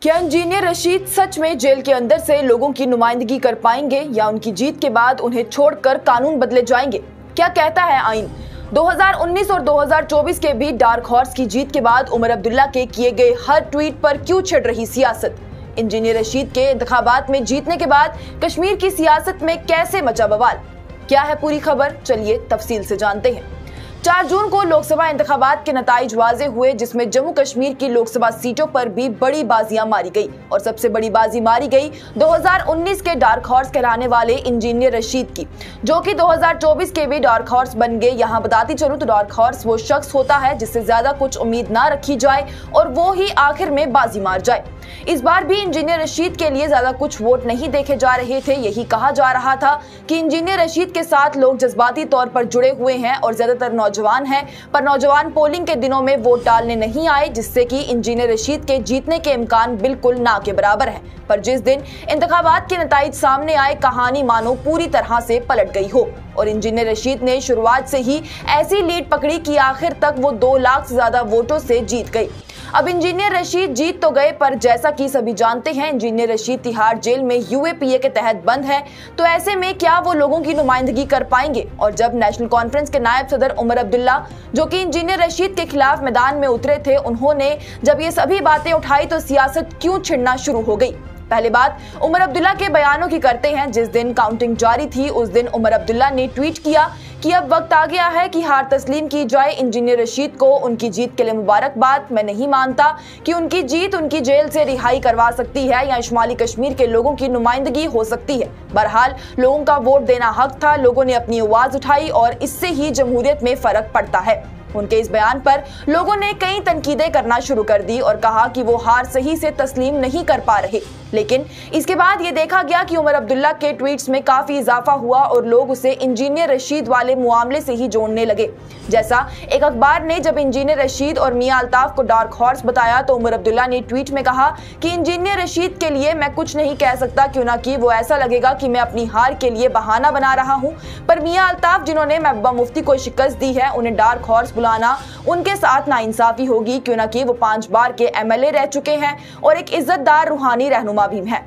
क्या इंजीनियर रशीद सच में जेल के अंदर से लोगों की नुमाइंदगी कर पाएंगे या उनकी जीत के बाद उन्हें छोड़कर कानून बदले जाएंगे? क्या कहता है आइन? 2019 और 2024 के बीच डार्क हॉर्स की जीत के बाद उमर अब्दुल्ला के किए गए हर ट्वीट पर क्यों छिड़ रही सियासत? इंजीनियर रशीद के इंतखाबात में जीतने के बाद कश्मीर की सियासत में कैसे मचा बवाल? क्या है पूरी खबर? चलिए तफसील से जानते हैं। 4 जून को लोकसभा इंतखाबात के नताइज वाजे हुए, जिसमें जम्मू कश्मीर की लोकसभा सीटों पर भी बड़ी बाजियां मारी गई और सबसे बड़ी बाजी मारी गई 2019 के डार्क हॉर्स कहलाने वाले इंजीनियर रशीद की, जो कि 2024 के भी डार्क हॉर्स बन गए। यहाँ बताती चलूं तो डार्क हॉर्स वो शख्स होता है जिससे ज्यादा कुछ उम्मीद ना रखी जाए और वो ही आखिर में बाजी मार जाए। इस बार भी इंजीनियर रशीद के लिए ज्यादा कुछ वोट नहीं देखे जा रहे थे। यही कहा जा रहा था कि इंजीनियर रशीद के साथ लोग जज्बाती तौर पर जुड़े हुए हैं और ज्यादातर नौजवान हैं, पर नौजवान पोलिंग के दिनों में वोट डालने नहीं आए, जिससे कि इंजीनियर रशीद के जीतने के इम्कान बिल्कुल ना के बराबर है। पर जिस दिन इंतखाबात के नताइज सामने आए, कहानी मानो पूरी तरह से पलट गई हो और इंजीनियर रशीद ने शुरुआत से ही ऐसी लीड पकड़ी कि आखिर तक वो 2 लाख से ज्यादा वोटों से जीत गई। अब इंजीनियर रशीद जीत तो गए, पर जैसा कि सभी जानते हैं, इंजीनियर रशीद तिहाड़ जेल में यूएपीए के तहत बंद है। तो ऐसे में क्या वो लोगों की नुमाइंदगी कर पाएंगे? और जब नेशनल कॉन्फ्रेंस के नायब सदर उमर अब्दुल्ला, जो कि इंजीनियर रशीद के खिलाफ मैदान में उतरे थे, उन्होंने जब ये सभी बातें उठाई तो सियासत क्यों छिड़ना शुरू हो गई? पहले बात उमर अब्दुल्ला के बयानों की करते हैं। जिस दिन काउंटिंग जारी थी, उस दिन उमर अब्दुल्ला ने ट्वीट किया कि अब वक्त आ गया है कि हार तस्लीम की जाए। इंजीनियर रशीद को उनकी जीत के लिए मुबारकबाद। मैं नहीं मानता कि उनकी जीत उनकी जेल से रिहाई करवा सकती है या शुमाली कश्मीर के लोगों की नुमाइंदगी हो सकती है। बहरहाल लोगों का वोट देना हक था, लोगों ने अपनी आवाज उठाई और इससे ही जमहूरियत में फर्क पड़ता है। उनके इस बयान पर लोगों ने कई तनकीदें करना शुरू कर दी और कहा कि वो हार सही से तस्लीम नहीं कर पा रहे। लेकिन इसके बाद ये देखा गया कि उमर अब्दुल्ला के ट्वीट्स में काफी इजाफा हुआ और लोग उसे इंजीनियर रशीद वाले मामले से ही जोड़ने लगे। जैसा एक अखबार ने जब इंजीनियर रशीद और मियां अल्ताफ को डार्क हॉर्स बताया, तो उमर अब्दुल्ला ने ट्वीट में कहा कि इंजीनियर रशीद के लिए मैं कुछ नहीं कह सकता, क्यों ना कि वो ऐसा लगेगा कि मैं अपनी हार के लिए बहाना बना रहा हूं। पर मियां अल्ताफ, जिन्होंने महबूबा मुफ्ती को शिकस्त दी है, उन्हें डार्क हॉर्स बुलाना उनके साथ नाइंसाफी होगी, क्यों ना कि वो 5 बार के एमएलए रह चुके हैं और एक इज्जतदार रूहानी रहनुमा भी है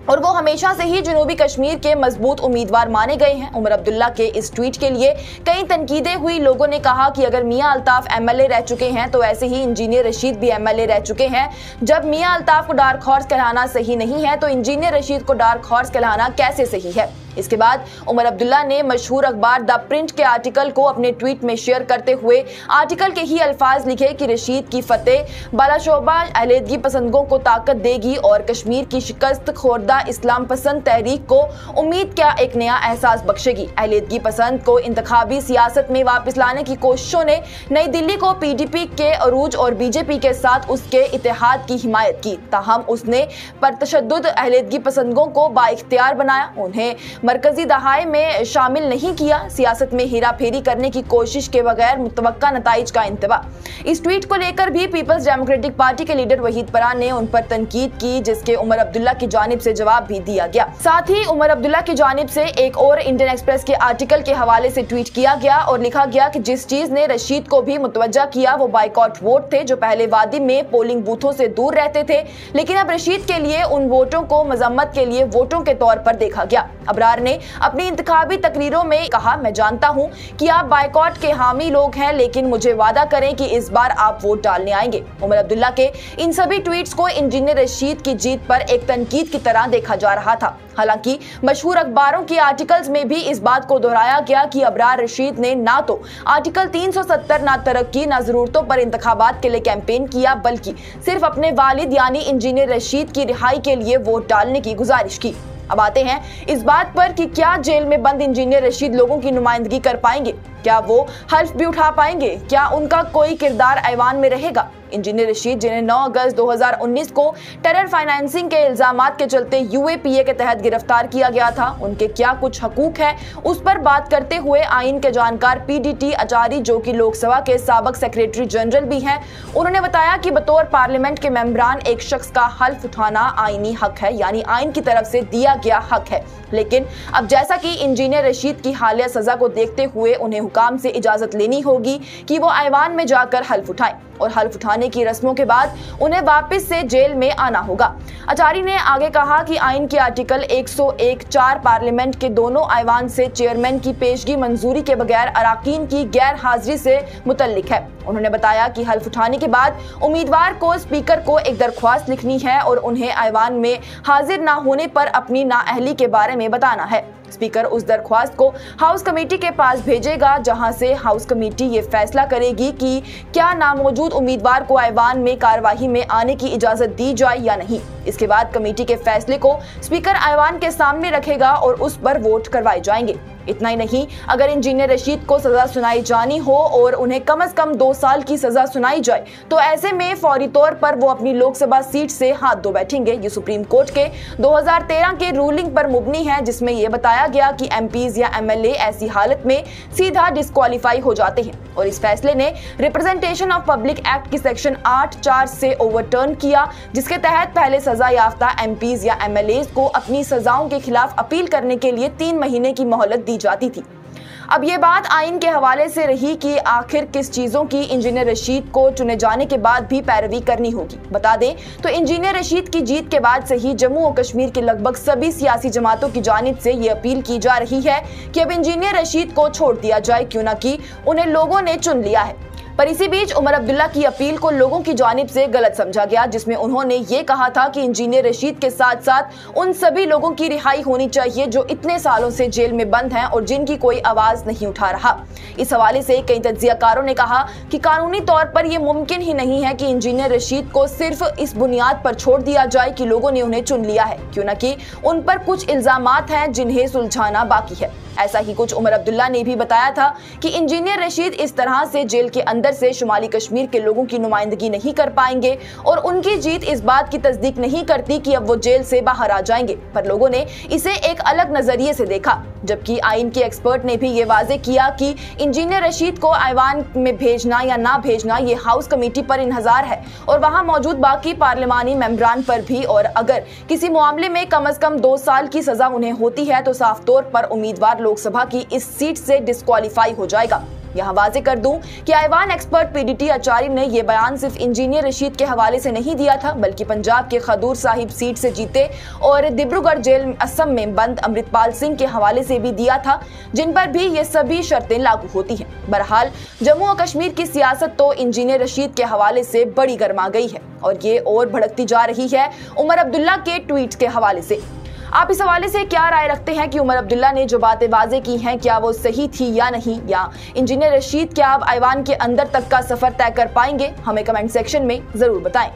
और वो हमेशा से ही जनूबी कश्मीर के मजबूत उम्मीदवार माने गए हैं। उमर अब्दुल्ला के इस ट्वीट के लिए कई तनकीदें हुई। लोगों ने कहा कि अगर मियां अल्ताफ एमएलए रह चुके हैं तो ऐसे ही इंजीनियर रशीद भी एमएलए रह चुके हैं। जब मियां अल्ताफ को डार्क हॉर्स कहलाना सही नहीं है, तो इंजीनियर रशीद को डार्क हॉर्स कहलाना कैसे सही है? इसके बाद उमर अब्दुल्ला ने मशहूर अखबार द प्रिंट के आर्टिकल को अपने ट्वीट में शेयर करते हुए आर्टिकल के ही अल्फाज लिखे कि रशीद की फतेह बालाशोबा अहलेदगी पसंदों को ताकत देगी और कश्मीर की शिकस्त खोरदा इस्लाम पसंद तहरीक को उम्मीद का एक नया एहसास बख्शेगी। अहलेदगी पसंद को इंतखाबी सियासत में वापस लाने की कोशिशों ने नई दिल्ली को पीडीपी के अरूज और बीजेपी के साथ उसके इत्तेहाद की हिमायत की। ताहम उसने परतशद्दुद अहलेदगी पसंदों को बाइख्तियार बनाया, उन्हें मरकजी दहाई में शामिल नहीं किया। सियासत में हेरा फेरी करने की कोशिश के बगैर मुतवक्का नताइज का इंतबा। इस ट्वीट को लेकर भी पीपल्स डेमोक्रेटिक पार्टी के लीडर वहीद परान ने उन पर तनकीद की, जिसके उमर अब्दुल्ला की जानिब से जवाब भी दिया गया। साथ ही उमर अब्दुल्ला की जानिब से एक और इंडियन एक्सप्रेस के आर्टिकल के हवाले से ट्वीट किया गया और लिखा गया कि जिस चीज ने रशीद को भी मुतवज्जा किया वो बाइकॉट वोट थे, जो पहले वादी में पोलिंग बूथों से दूर रहते थे, लेकिन अब रशीद के लिए उन वोटों को मजम्मत के लिए वोटों के तौर पर देखा गया। अबरार ने अपनी इंतखाबी तकरीरों में कहा, मैं जानता हूं कि आप बाइकॉट के हामी लोग हैं, लेकिन मुझे वादा करें कि इस बार आप वोट डालने आएंगे। उमर अब्दुल्ला के इन सभी ट्वीट्स को इंजीनियर रशीद की जीत पर एक तनकीद की तरह देखा जा रहा था। हालांकि मशहूर अखबारों के आर्टिकल्स में भी इस बात को दोहराया गया कि अबरार रशीद ने ना तो आर्टिकल 370 ना तरक्की ना जरूरतों पर इंतखाबात के लिए कैंपेन किया, बल्कि सिर्फ अपने वालिद यानी इंजीनियर रशीद की रिहाई के लिए वोट डालने की गुजारिश की। अब आते हैं इस बात पर कि क्या जेल में बंद इंजीनियर रशीद लोगों की नुमाइंदगी कर पाएंगे? क्या वो हल्फ भी उठा पाएंगे? क्या उनका कोई किरदार ऐवान में रहेगा? इंजीनियर रशीद, जिन्हें 9 अगस्त 2019 को टेरर फाइनेंसिंग के इल्जामात के चलते यूएपीए के तहत गिरफ्तार किया गया था, उनके क्या कुछ हकूक हैं, उस पर बात करते हुए आइन के जानकार पीडीटी आचार्य, जो कि लोकसभा के साबिक सेक्रेटरी जनरल भी हैं, उन्होंने बताया कि बतौर पार्लियामेंट के मेंबरान एक शख्स का हल्फ उठाना आईनी हक है, यानी आइन की तरफ से दिया गया हक है। लेकिन अब जैसा कि इंजीनियर रशीद की हालिया सजा को देखते हुए उन्हें हुकाम से इजाजत लेनी होगी कि वो ऐवान में जाकर हल्फ उठाएं। और हल्फ उठाने की रस्मों के बाद उन्हें वापस से जेल में आना होगा। अचारी ने आगे कहा कि आइन के आर्टिकल 101(4) पार्लियामेंट के दोनों ऐवान से चेयरमैन की पेशगी मंजूरी के बगैर अराकीन की गैर हाजिरी से मुतल्लिक है। उन्होंने बताया कि हल्फ उठाने के बाद उम्मीदवार को स्पीकर को एक दरख्वास्त लिखनी है और उन्हें ऐवान में हाजिर न होने पर अपनी नाअहली के बारे में बताना है। स्पीकर उस दरख्वास्त को हाउस कमेटी के पास भेजेगा, जहां से हाउस कमेटी ये फैसला करेगी कि क्या नामौजूद उम्मीदवार को ऐवान में कार्यवाही में आने की इजाजत दी जाए या नहीं। इसके बाद कमेटी के फैसले को स्पीकर ऐवान के सामने रखेगा और उस पर वोट करवाए जाएंगे। इतना ही नहीं, अगर इंजीनियर रशीद को सजा सुनाई जानी हो और उन्हें कम से कम 2 साल की सजा सुनाई जाए तो ऐसे में फौरी तौर पर वो अपनी लोकसभा सीट से हाथ धो बैठेंगे। ये सुप्रीम कोर्ट के 2013 के रूलिंग पर मुबनी है, जिसमें यह बताया गया कि एमपीज या एमएलए ऐसी हालत में सीधा डिस्क्वालीफाई हो जाते हैं। और इस फैसले ने रिप्रेजेंटेशन ऑफ पब्लिक एक्ट की सेक्शन 8(4) से ओवरटर्न किया, जिसके तहत पहले सजा याफ्ता एमपीज या एमएलए को अपनी सजाओं के खिलाफ अपील करने के लिए 3 महीने की मोहलत दी जाती थी। अब ये बात आइन के हवाले से रही कि आखिर किस चीजों की इंजीनियर रशीद को चुने जाने के बाद भी पैरवी करनी होगी। बता दें तो इंजीनियर रशीद की जीत के बाद से ही जम्मू और कश्मीर के लगभग सभी सियासी जमातों की जानिब से ये अपील की जा रही है कि अब इंजीनियर रशीद को छोड़ दिया जाए, क्यों न कि उन्हें लोगों ने चुन लिया है। पर इसी बीच उमर अब्दुल्ला की अपील को लोगों की जानिब से गलत समझा गया, जिसमें उन्होंने ये कहा था कि इंजीनियर रशीद के साथ साथ उन सभी लोगों की रिहाई होनी चाहिए जो इतने सालों से जेल में बंद हैं और जिनकी कोई आवाज नहीं उठा रहा। इस हवाले से कई तज्जियाकारों ने कहा कि कानूनी तौर पर यह मुमकिन ही नहीं है कि इंजीनियर रशीद को सिर्फ इस बुनियाद पर छोड़ दिया जाए कि लोगों ने उन्हें चुन लिया है, क्यों न कि उन पर कुछ इल्जामात हैं जिन्हें सुलझाना बाकी है। ऐसा ही कुछ उमर अब्दुल्ला ने भी बताया था कि इंजीनियर रशीद इस तरह से जेल के अंदर से शुमाली कश्मीर के लोगों की नुमाइंदगी नहीं कर पाएंगे और उनकी जीत इस बात की तस्दीक नहीं करती कि अब वो जेल से बाहर आ जाएंगे। पर लोगों ने इसे एक अलग नजरिए से देखा, जबकि आइन के एक्सपर्ट ने भी ये वाजे किया कि इंजीनियर रशीद को ऐवान में भेजना या ना भेजना ये हाउस कमेटी पर इन्हजार है और वहां मौजूद बाकी पार्लिमानी मेंबरान पर भी। और अगर किसी मामले में कम से कम 2 साल की सजा उन्हें होती है तो साफ तौर पर उम्मीदवार लोकसभा की इस सीट से डिस्क्वालीफाई हो जाएगा। यहाँ वाजे कर दूं कि ऐवान एक्सपर्ट पीडीटी आचार्य ने यह बयान सिर्फ इंजीनियर रशीद के हवाले से नहीं दिया था, बल्कि पंजाब के खदूर साहिब सीट से जीते और डिब्रूगढ़ जेल असम में बंद अमृतपाल सिंह के हवाले से भी दिया था, जिन पर भी ये सभी शर्तें लागू होती हैं। बहरहाल जम्मू और कश्मीर की सियासत तो इंजीनियर रशीद के हवाले से बड़ी गर्मा गई है और ये और भड़कती जा रही है उमर अब्दुल्ला के ट्वीट के हवाले से। आप इस हवाले से क्या राय रखते हैं कि उमर अब्दुल्ला ने जो बातें वाजे की हैं क्या वो सही थी या नहीं, या इंजीनियर रशीद क्या अब ऐवान के अंदर तक का सफर तय कर पाएंगे? हमें कमेंट सेक्शन में जरूर बताएं।